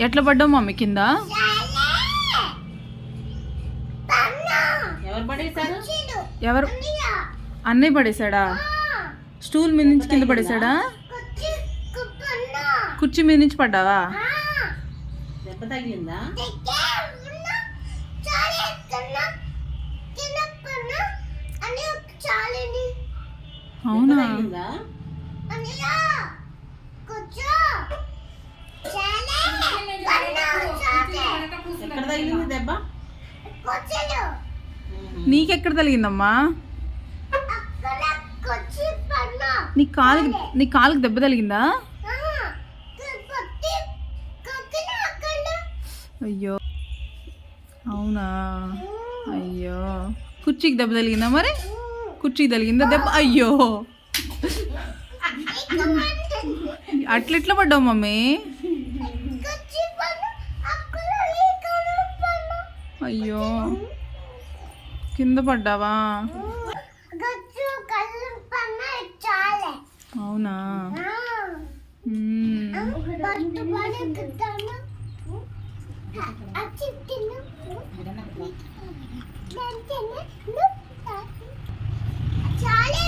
ఎట్లా పడ్డావు మమ్మీ కింద? ఎవరు? అన్నయ్య పడేశాడా? స్టూల్ మీద నుంచి కింద పడేశాడా? కుర్చీ మీద నుంచి పడ్డావా? దెబ్బ తగిలిందా? అవునా? ఎక్కడ తగిలింది దెబ్బ? నీకెక్కడ తగిలిందమ్మా? నీ కాలుకి దెబ్బ తగిలిందా? అయ్యో అవునా? అయ్యో కుర్చీకి దెబ్బ తగిలిందా? మరి కుర్చీకి తగిలిందా దెబ్బ? అయ్యో అట్లెట్లా పడ్డావు మమ్మీ? అయ్యో కింద పడ్డావా? అవునా? చాలా